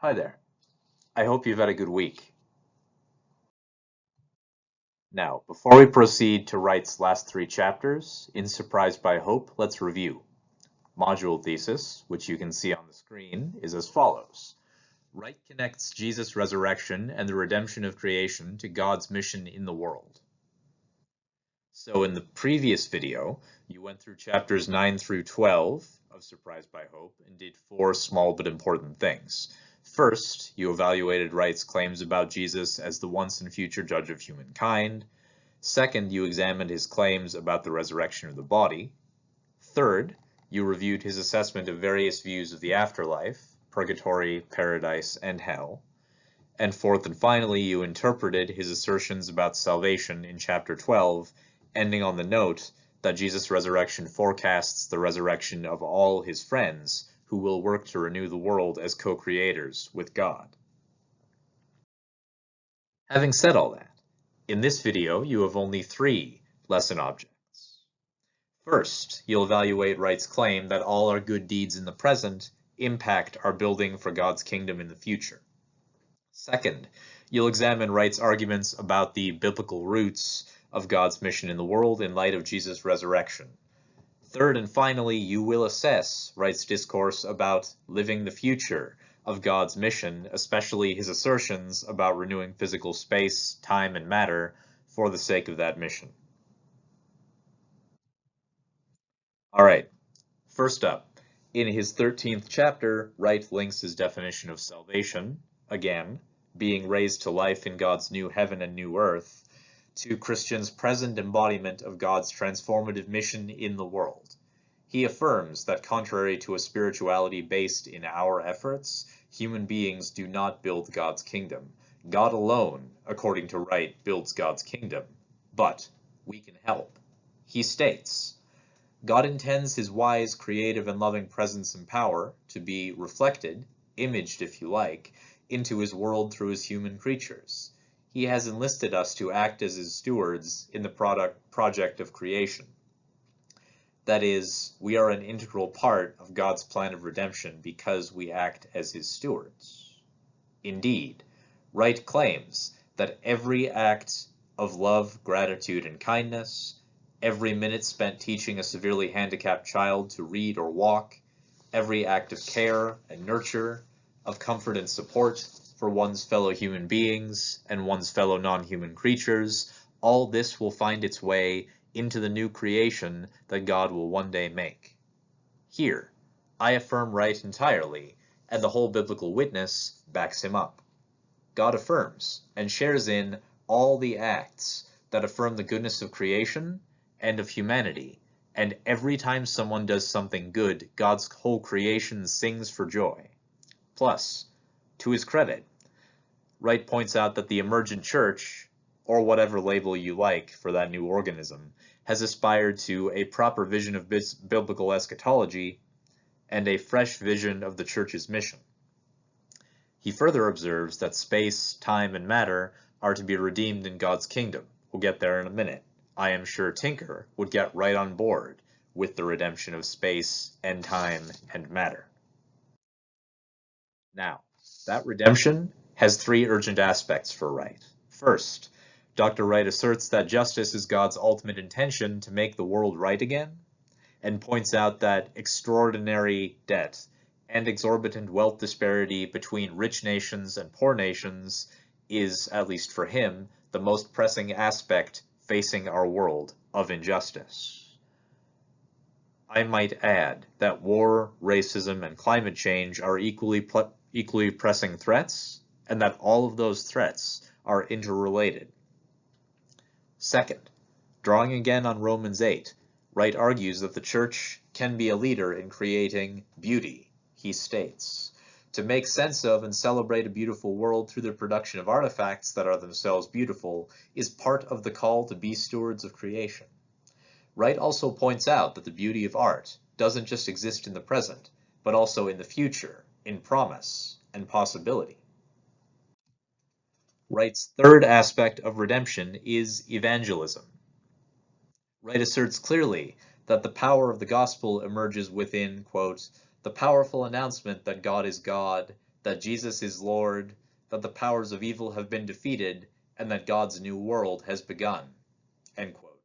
Hi there. I hope you've had a good week. Now, before we proceed to Wright's last three chapters, in Surprised by Hope, let's review. Module thesis, which you can see on the screen, is as follows. Wright connects Jesus' resurrection and the redemption of creation to God's mission in the world. So in the previous video, you went through chapters 9 through 12 of Surprised by Hope and did four small but important things. First, you evaluated Wright's claims about Jesus as the once and future judge of humankind. Second, you examined his claims about the resurrection of the body. Third, you reviewed his assessment of various views of the afterlife, purgatory, paradise, and hell. And fourth and finally, you interpreted his assertions about salvation in chapter 12, ending on the note that Jesus' resurrection forecasts the resurrection of all his friends who will work to renew the world as co-creators with God. Having said all that, in this video you have only three lesson objects. First, you'll evaluate Wright's claim that all our good deeds in the present impact our building for God's kingdom in the future. Second, you'll examine Wright's arguments about the biblical roots of God's mission in the world in light of Jesus' resurrection. Third and finally, you will assess Wright's discourse about living the future of God's mission, especially his assertions about renewing physical space, time, and matter for the sake of that mission. All right, first up, in his 13th chapter, Wright links his definition of salvation, again, being raised to life in God's new heaven and new earth, to Christians' present embodiment of God's transformative mission in the world. He affirms that contrary to a spirituality based in our efforts, human beings do not build God's kingdom. God alone, according to Wright, builds God's kingdom, but we can help. He states, God intends his wise, creative, and loving presence and power to be reflected, imaged if you like, into his world through his human creatures. He has enlisted us to act as his stewards in the project of creation. That is, we are an integral part of God's plan of redemption because we act as his stewards. Indeed, Wright claims that every act of love, gratitude, and kindness, every minute spent teaching a severely handicapped child to read or walk, every act of care and nurture, of comfort and support for one's fellow human beings and one's fellow non-human creatures, all this will find its way into the new creation that God will one day make. Here, I affirm Wright entirely, and the whole biblical witness backs him up. God affirms and shares in all the acts that affirm the goodness of creation and of humanity, and every time someone does something good, God's whole creation sings for joy. Plus, to his credit, Wright points out that the emergent church, or whatever label you like for that new organism, has aspired to a proper vision of biblical eschatology and a fresh vision of the church's mission. He further observes that space, time, and matter are to be redeemed in God's kingdom. We'll get there in a minute. I am sure Tinker would get right on board with the redemption of space and time and matter. Now, that redemption has three urgent aspects for Wright. First, Dr. Wright asserts that justice is God's ultimate intention to make the world right again, and points out that extraordinary debt and exorbitant wealth disparity between rich nations and poor nations is, at least for him, the most pressing aspect facing our world of injustice. I might add that war, racism, and climate change are equally pressing threats, and that all of those threats are interrelated. Second, drawing again on Romans 8, Wright argues that the church can be a leader in creating beauty, he states. To make sense of and celebrate a beautiful world through the production of artifacts that are themselves beautiful is part of the call to be stewards of creation. Wright also points out that the beauty of art doesn't just exist in the present, but also in the future, in promise and possibility. Wright's third aspect of redemption is evangelism. Wright asserts clearly that the power of the gospel emerges within, quote, the powerful announcement that God is God, that Jesus is Lord, that the powers of evil have been defeated, and that God's new world has begun." End quote.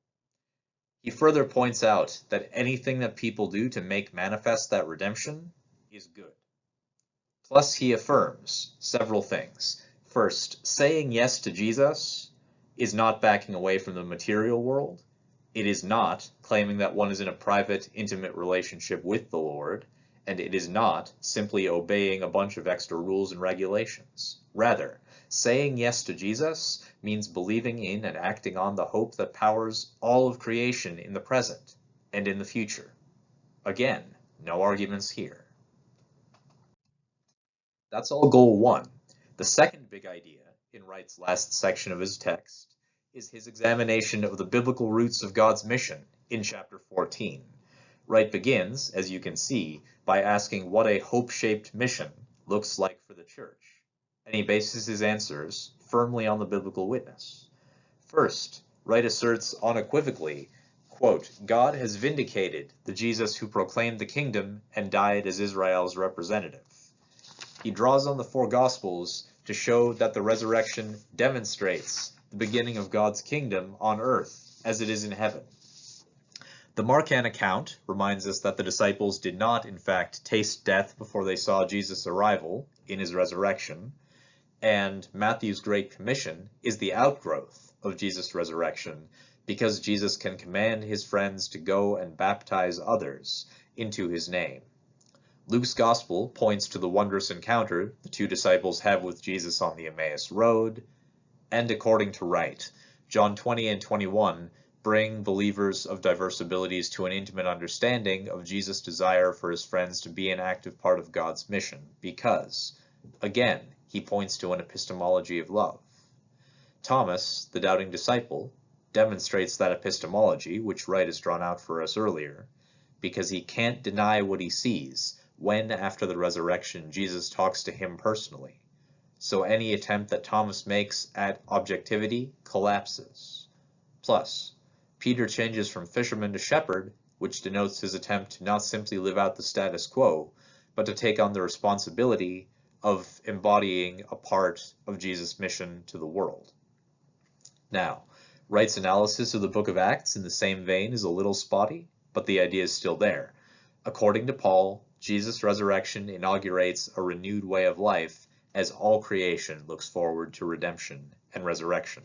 He further points out that anything that people do to make manifest that redemption is good. Plus, he affirms several things. First, saying yes to Jesus is not backing away from the material world. It is not claiming that one is in a private, intimate relationship with the Lord, and it is not simply obeying a bunch of extra rules and regulations. Rather, saying yes to Jesus means believing in and acting on the hope that powers all of creation in the present and in the future. Again, no arguments here. That's all goal one. The second big idea in Wright's last section of his text is his examination of the biblical roots of God's mission in chapter 14. Wright begins, as you can see, by asking what a hope-shaped mission looks like for the church, and he bases his answers firmly on the biblical witness. First, Wright asserts unequivocally, quote, "God has vindicated the Jesus who proclaimed the kingdom and died as Israel's representative." He draws on the four Gospels to show that the resurrection demonstrates the beginning of God's kingdom on earth as it is in heaven. The Markan account reminds us that the disciples did not, in fact, taste death before they saw Jesus' arrival in his resurrection, and Matthew's Great Commission is the outgrowth of Jesus' resurrection because Jesus can command his friends to go and baptize others into his name. Luke's Gospel points to the wondrous encounter the two disciples have with Jesus on the Emmaus Road, and according to Wright, John 20 and 21 bring believers of diverse abilities to an intimate understanding of Jesus' desire for his friends to be an active part of God's mission, because, again, he points to an epistemology of love. Thomas, the doubting disciple, demonstrates that epistemology, which Wright has drawn out for us earlier, because he can't deny what he sees when, after the resurrection, Jesus talks to him personally. So any attempt that Thomas makes at objectivity collapses. Plus, Peter changes from fisherman to shepherd, which denotes his attempt to not simply live out the status quo, but to take on the responsibility of embodying a part of Jesus' mission to the world. Now, Wright's analysis of the book of Acts in the same vein is a little spotty, but the idea is still there. According to Paul, Jesus' resurrection inaugurates a renewed way of life as all creation looks forward to redemption and resurrection.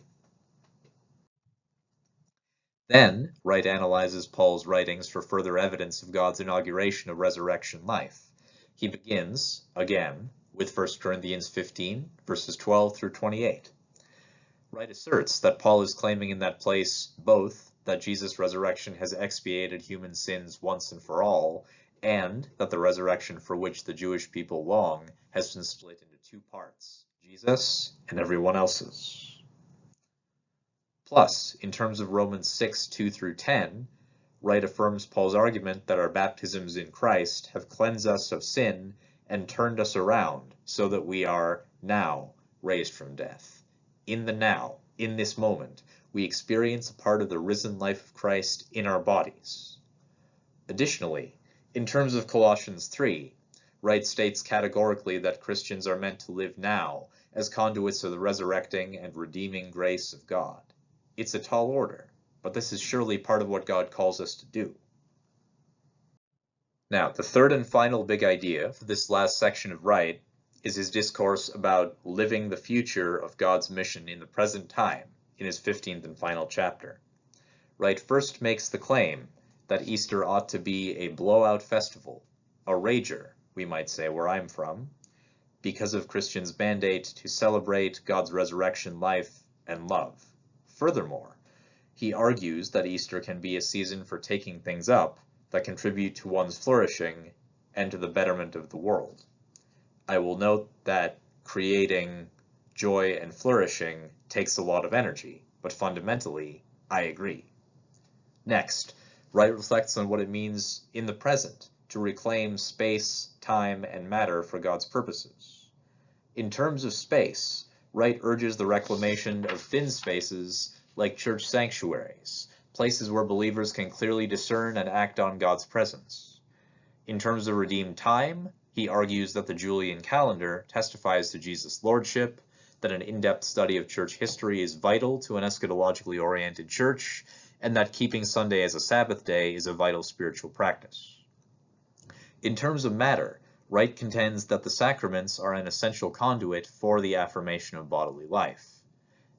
Then, Wright analyzes Paul's writings for further evidence of God's inauguration of resurrection life. He begins, again, with 1 Corinthians 15, verses 12 through 28. Wright asserts that Paul is claiming in that place both that Jesus' resurrection has expiated human sins once and for all, and that the resurrection for which the Jewish people long has been split into two parts, Jesus and everyone else's. Plus, in terms of Romans 6, 2 through 10, Wright affirms Paul's argument that our baptisms in Christ have cleansed us of sin and turned us around so that we are now raised from death. In the now, in this moment, we experience a part of the risen life of Christ in our bodies. Additionally, in terms of Colossians 3, Wright states categorically that Christians are meant to live now as conduits of the resurrecting and redeeming grace of God. It's a tall order, but this is surely part of what God calls us to do. Now, the third and final big idea for this last section of Wright is his discourse about living the future of God's mission in the present time in his 15th and final chapter. Wright first makes the claim that Easter ought to be a blowout festival, a rager, we might say where I'm from, because of Christians' mandate to celebrate God's resurrection life and love. Furthermore, he argues that Easter can be a season for taking things up that contribute to one's flourishing and to the betterment of the world. I will note that creating joy and flourishing takes a lot of energy, but fundamentally, I agree. Next, Wright reflects on what it means in the present to reclaim space, time, and matter for God's purposes. In terms of space, Wright urges the reclamation of thin spaces like church sanctuaries, places where believers can clearly discern and act on God's presence. In terms of redeemed time, He argues that the Julian calendar testifies to Jesus' lordship, that an in-depth study of church history is vital to an eschatologically oriented church, and that keeping Sunday as a Sabbath day is a vital spiritual practice. In terms of matter, Wright contends that the sacraments are an essential conduit for the affirmation of bodily life.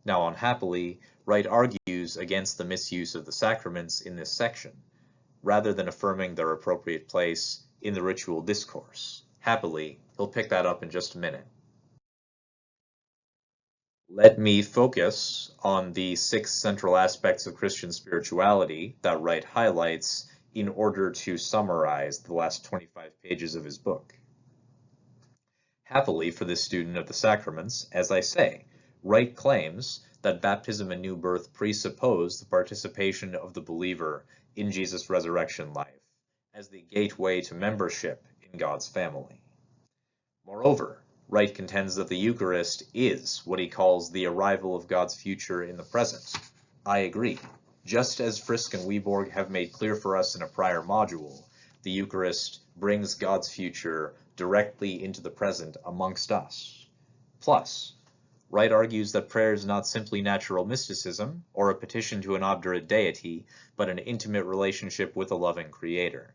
Now, unhappily, Wright argues against the misuse of the sacraments in this section, rather than affirming their appropriate place in the ritual discourse. Happily, he'll pick that up in just a minute. Let me focus on the 6 central aspects of Christian spirituality that Wright highlights in order to summarize the last 25 pages of his book. Happily for this student of the sacraments, as I say, Wright claims that baptism and new birth presuppose the participation of the believer in Jesus' resurrection life as the gateway to membership in God's family. Moreover, Wright contends that the Eucharist is what he calls the arrival of God's future in the present. I agree. Just as Frisk and Weborg have made clear for us in a prior module, the Eucharist brings God's future directly into the present amongst us. Plus, Wright argues that prayer is not simply natural mysticism or a petition to an obdurate deity, but an intimate relationship with a loving Creator.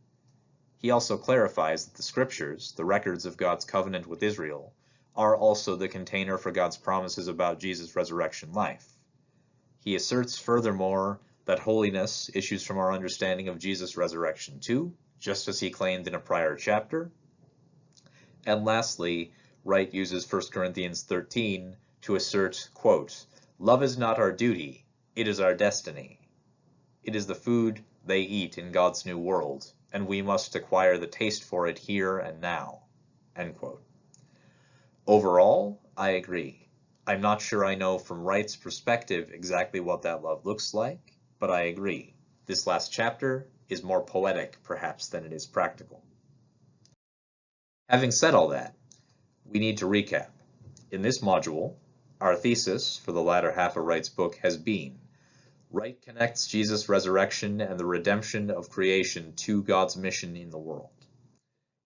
He also clarifies that the Scriptures, the records of God's covenant with Israel, are also the container for God's promises about Jesus' resurrection life. He asserts furthermore that holiness issues from our understanding of Jesus' resurrection too, just as he claimed in a prior chapter. And lastly, Wright uses 1 Corinthians 13 to assert, quote, "Love is not our duty, it is our destiny. It is the food they eat in God's new world, and we must acquire the taste for it here and now." End quote. Overall, I agree. I'm not sure I know from Wright's perspective exactly what that love looks like, but I agree. This last chapter is more poetic, perhaps, than it is practical. Having said all that, we need to recap. In this module, our thesis for the latter half of Wright's book has been: Wright connects Jesus' resurrection and the redemption of creation to God's mission in the world.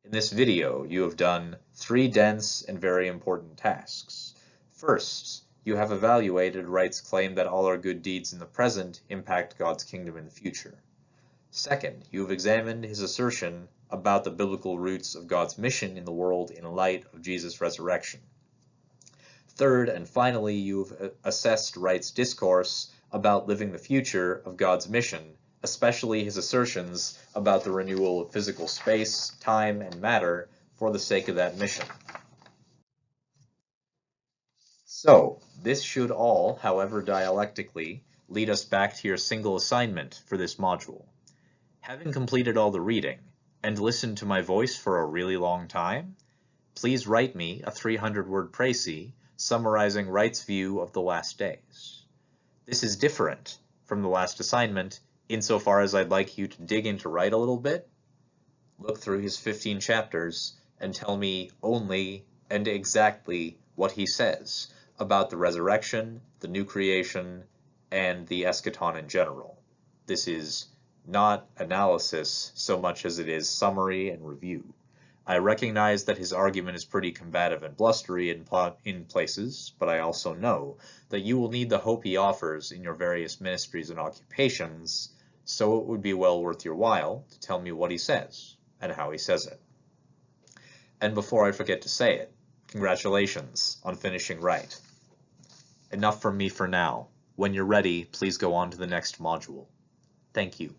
In this video, you have done 3 dense and very important tasks. First, you have evaluated Wright's claim that all our good deeds in the present impact God's kingdom in the future. Second, you have examined his assertion about the biblical roots of God's mission in the world in light of Jesus' resurrection. Third, and finally, you've assessed Wright's discourse about living the future of God's mission, especially his assertions about the renewal of physical space, time, and matter for the sake of that mission. So, this should all, however dialectically, lead us back to your single assignment for this module. Having completed all the reading, and listened to my voice for a really long time, please write me a 300-word précis summarizing Wright's view of the last days. This is different from the last assignment insofar as I'd like you to dig into Wright a little bit, look through his 15 chapters, and tell me only and exactly what he says about the resurrection, the new creation, and the eschaton in general. This is not analysis so much as it is summary and review. I recognize that his argument is pretty combative and blustery in places, but I also know that you will need the hope he offers in your various ministries and occupations, so it would be well worth your while to tell me what he says and how he says it. And before I forget to say it, congratulations on finishing Wright. Enough from me for now. When you're ready, please go on to the next module. Thank you.